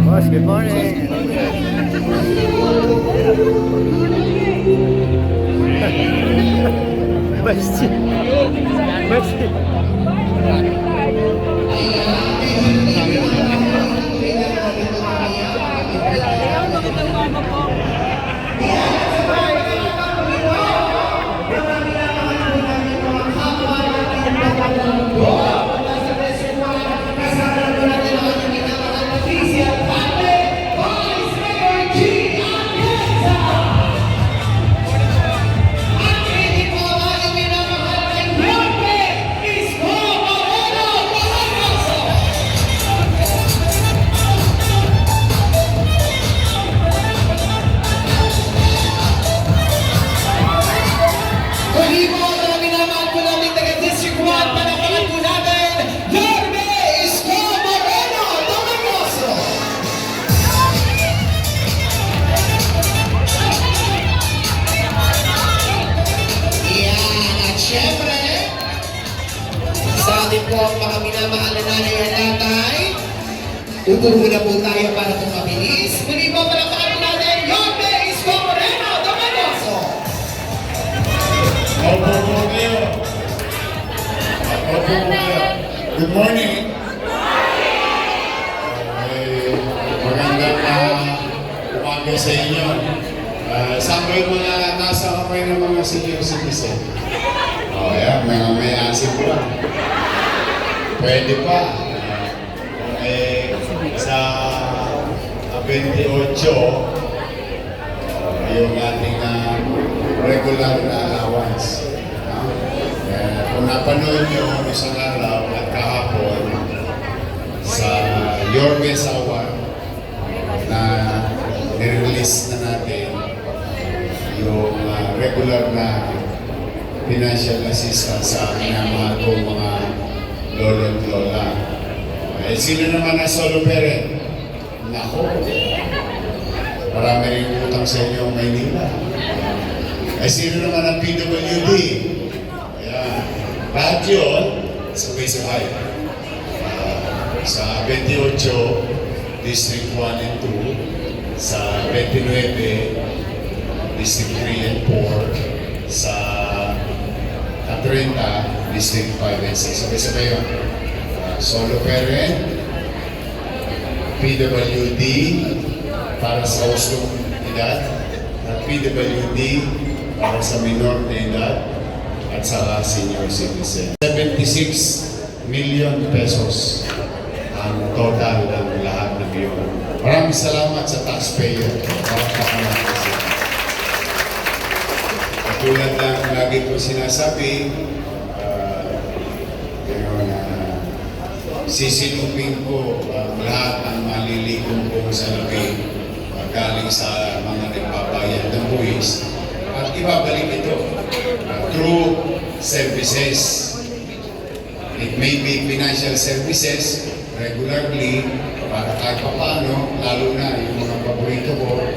Boss, good morning. Basti. Basti. Po ang mga minamahal na nanay at tatay. Upo muna po tayo para po mabilis. Muli po palakpakan natin, Yorme Isko Moreno Domenoso. Opo po kayo. Opo po kayo. Good morning. Magandang umaga sa inyo. Saan kayo mga nasa kamay ng mga senior citizen? Yan, may asin po lang. Pwede pa. Sa 28, yung ating regular na allowance. Kung napanood nyo isang araw at kahapon sa Yorme Sawan na nirelease na natin yung regular na financial assistance sa minamahal kong mga lolo at lola. Sino naman ang solo parent? Nako, marami rin utang sa inyo ang Maynila. Sino naman ang PWD? Ayan. Lahat yun, sabay-sabay. Sa 28, District 1 and 2, sa 29, District 3 and 4, sa 30, District 5 and 6. Sabay-sabay yun. Solo parent, PWD para sa usong edad, at PWD para sa minor na edad, at sa senior citizen. 76 million pesos ang total ng lahat ng yun. Maraming salamat sa taxpayer. Katulad ng lagi ko sinasabi, sisinupin ko lahat ng malilikong ko sa labi galing sa mga nagbabayad ng buwis at ibabalik ito through services. It may be financial services regularly para kahit paano, lalo na yung mga paborito ko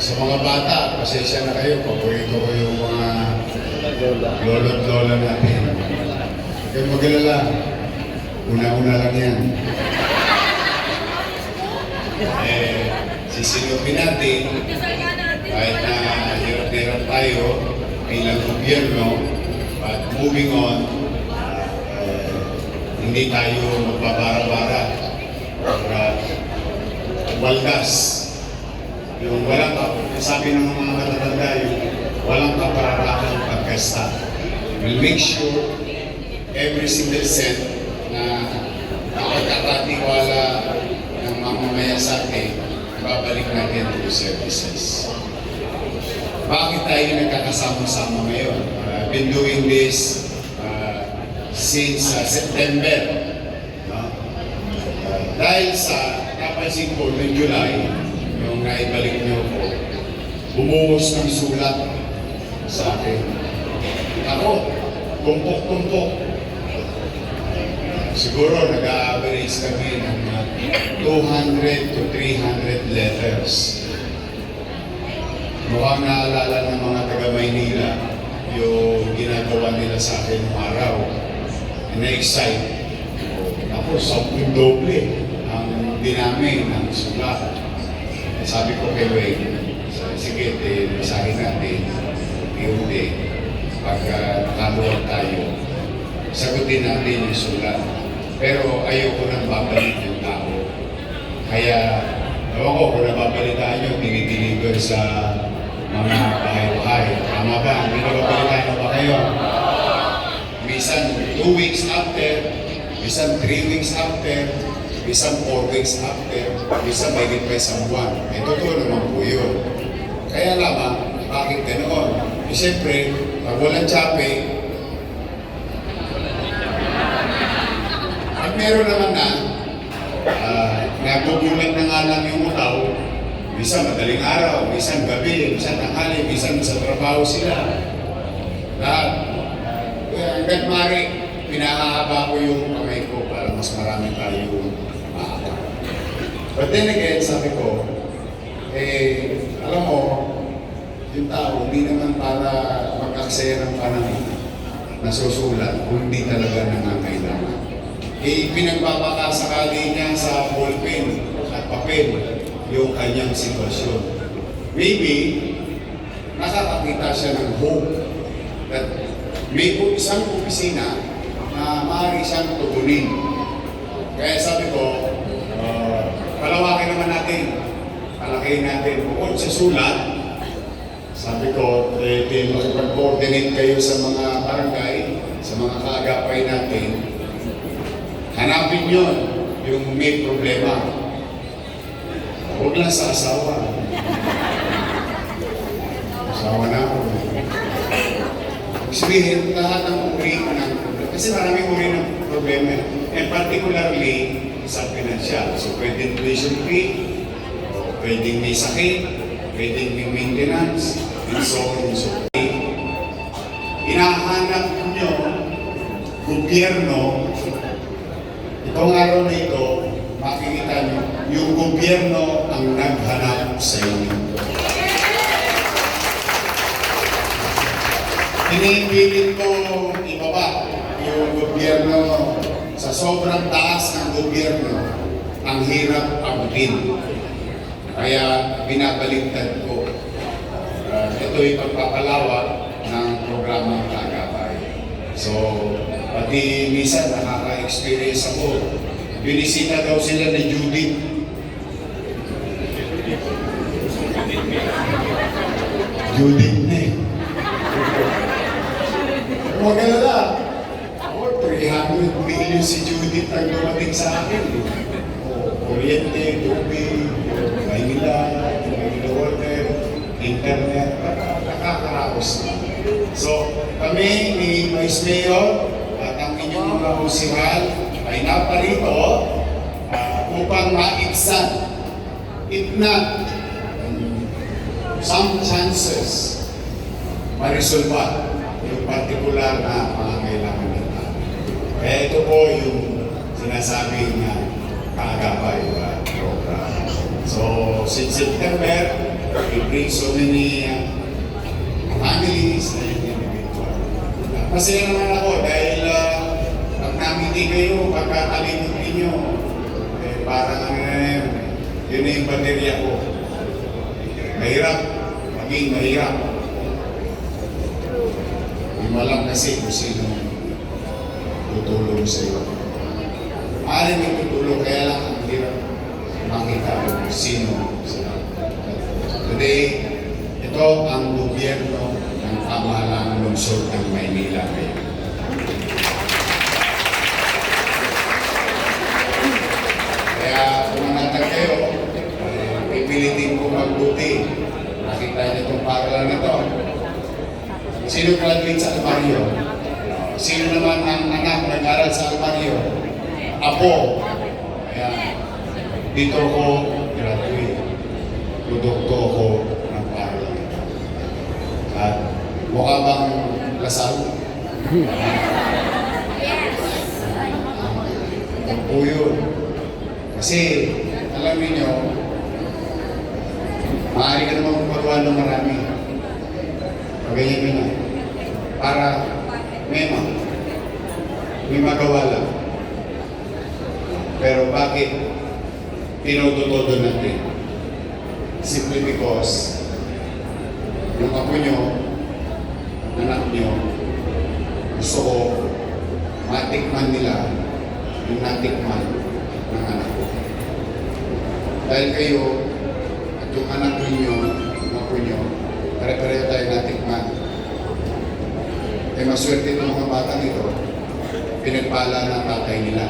sa mga bata, pasensya na kayo, paborito ko yung mga lolo at lola natin. Kaya mag-alala, una-una lang yan. Sisilupin natin, kahit na hirap-hirap tayo bilang gobyerno, but moving on, hindi tayo magbabara-bara. Waldas. Yung walang, sabi ng mga katatanda, yung walang kapararakang pagkasta. We'll make sure every single cent na nakakatiwala ng mamamaya sa atin, babalik natin to services. Bakit tayo nagkakasama-sama ngayon? I've been doing this since September. Dahil sa napansin ko noong July, nung naibalik niyo ko, bumuhos ng sulat sa akin. Ako, tumpok-tumpok. siguro nag-average kami ng 200 to 300 letters. Mukhang naalala ng mga taga-Maynila yung ginagawa nila sa akin ng araw. Na-excite. Tapos, 10 doble ang dinami ng sulat. Sabi ko kay Wayne, sige, basahin natin. Hindi. Pagka nakaluwag tayo, sagutin natin yung sulat. Pero ayoko nang babalik yung tao. Kaya, ewan ko kung nababalitaan nyo, tinitiligan sa mga bahay-bahay. Tama ba? Hindi nababalitaan ba kayo? Minsan 2 weeks after, minsan 3 weeks after, minsan 4 weeks after, minsan mahigit pa isang buwan. Eh, totoo naman po yun. Kaya lamang, bakit ganoon? Eh, siyempre, pag walang tsape, pag meron naman na, nagugulat na nga lang yung utaw, minsan madaling araw, minsan gabi, minsan tanghali, minsan sa trabaho sila. Lahat. Kaya hanggat mari, pinahahaba ko yung kamay ko para mas marami tayong maaka. But then again, sabi ko, alam mo, yung tao, hindi naman para mag-aksaya ng panahon na susulat kung hindi talaga nangangailangan. Pinagbabakasakali niya sa ballpen at papel yung kanyang sitwasyon. Maybe, nakakakita siya ng hope that may isang opisina na maaari siyang tugunin. Kaya sabi ko, palawakin naman natin, palakihin natin. Bukod sa sulat, sabi ko, makipag-coordinate kayo sa mga barangay, sa mga kaagapay natin, hanapin yun, yung may problema. Huwag lang sa asawa. Asawa na ako. Sabihin, lahat ng uri ng problema. Kasi maraming uri ng problema. And particularly, sa financial. So, pwedeng tuition fee, pwedeng may sakit, pwedeng may maintenance, and so on and so forth. Inahanap nyo, gobyerno, itong araw na ito, makikita nyo, yung gobyerno ang naghanap sa inyo. Pinipilit ko ibaba yung gobyerno sa sobrang taas ng gobyerno, ang hirap abutin. Kaya binabaliktad ko. Ito'y pagpapalawak ng programang Kaagapay. So, pati minsan nakaka-experience ako. Binisita daw sila ni Judith. Judith na eh. Huwag ka na lang. Ako, 300 million si Judith ang dumating sa akin. Kuryente, tubig, Maynila, water, internet, nakakaraos na. So, kami ni Vice Mayor at ang inyong mga musihal ay naparito upang maibsan, if not, some chances, marisolba yung partikular na pangangailangan ng tao. Kaya ito po yung sinasabing Kaagapay program. So, since September, we bring so many families and individuals. Masaya naman ako dahil pag namiti kayo, pagkakalimot ninyo, parang yun na yung baterya ko. Mahirap, maging mahirap. Hindi mo alam kasi kung sino tutulong sa iyo. Maaari may tutulong, kaya lang ang hirap makita kung sino sila. Today, ito ang gobyerno ng pamahalaan ng lungsod ng Maynila ngayon. Kaya kung manatag kayo, pipilitin ko magbuti. Nakita niyo itong paralan na ito. Sino graduate sa Almario? Sino naman ang anak nag-aral sa Almario? Apo. Kaya dito ko graduate. Produkto ko ng paralan. At mukha bang lasal? Yun po yun. Kasi, alam niyo, maaari ka naman magpagawa ng marami. Ganyan. Para may magawa lang. Pero bakit tinututodo natin? Simply because yung apo nyo, anak nyo, gusto ko matikman nila yung natikman ng anak ko. Dahil kayo at yung anak ninyo, yung apo nyo, pare-pareho tayo natikman. Eh maswerte ng mga batang ito, pinagpala ng tatay nila.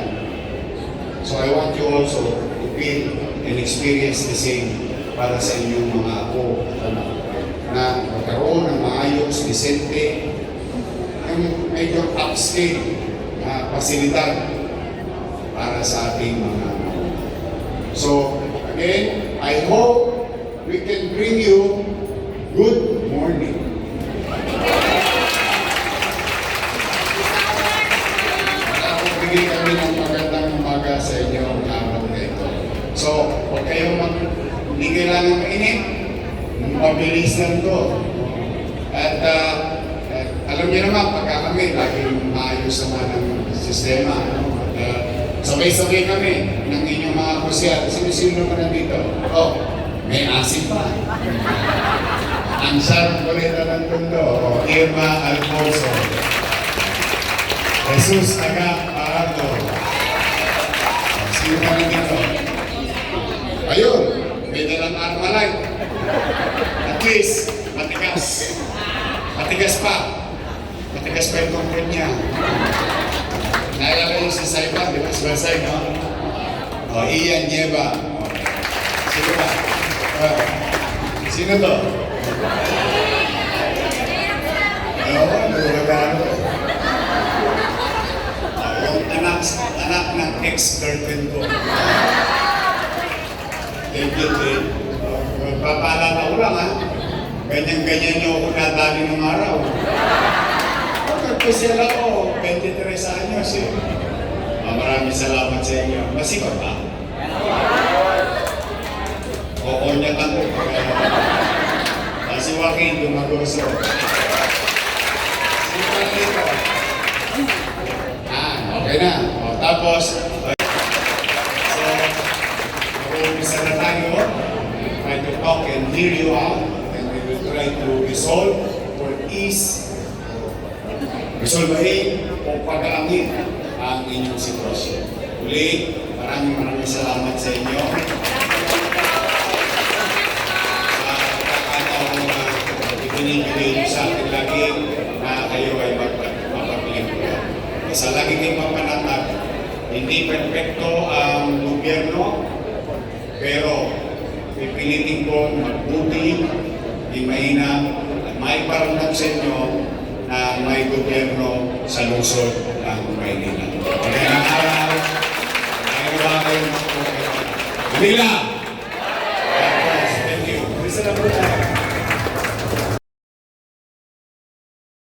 So I want you also to feel and experience the same para sa inyong mga apo at anak na magkaroon ng maayos, disente, yung medyo upscale na pasilidad para sa ating mga anak. So again, I hope we can bring you good morning. Bigay kami ng magandang umaga sa inyo ang araw na ito. So, huwag kayong hindi kailangan mainit. Mabilis lang to. At alam niyo naman, pagka kami, laging maayos naman ang sistema. At sabay-sabay kami ng inyong mga kusyat. Sino-sino naman nandito? Oh, may asin pa. Ang sarap ko rin ng tundo. Oh, Irma Alfonso. Jesus Aga Parado. Sino pa rin dito? Ayun, may dalang Armalite. At least, matigas. Matigas pa. Matigas pa yung tungkol niya. Naalala yung si Saiba, di ba? Si Bansay, no? O, Ian Nieva. Sino ba? Sino to? Ano ba? Anak ng ex-girlfriend ko. David, papaalala ko lang ha. Ganyan-ganyan niyo ako nadali ng araw. Pagkakasya lang ako, 23 anyos eh. Maraming salamat sa inyo. Masikot ha? Oo niya tanto. Si Joaquin Dumagoso. Sino pa dito? Okay na. O, tapos, so, mag-uumpisa na tayo. Try to talk and hear you out. And we will try to resolve or ease, resolvehin o pag-aangin ang inyong sitwasyon. Uli, maraming salamat sa inyo. Kakataon na ibinibigay niyo sa atin lagi na kayo ay mapapilin ko. Sa lagi kayong mapanatag, hindi perfecto ang gobyerno, pero pipilitin ko magbuti, di mahina, at may paramdam sa inyo na may gobyerno sa lungsod ng Maynila. Magandang araw, kayo ba kayo magpupunta? Manila!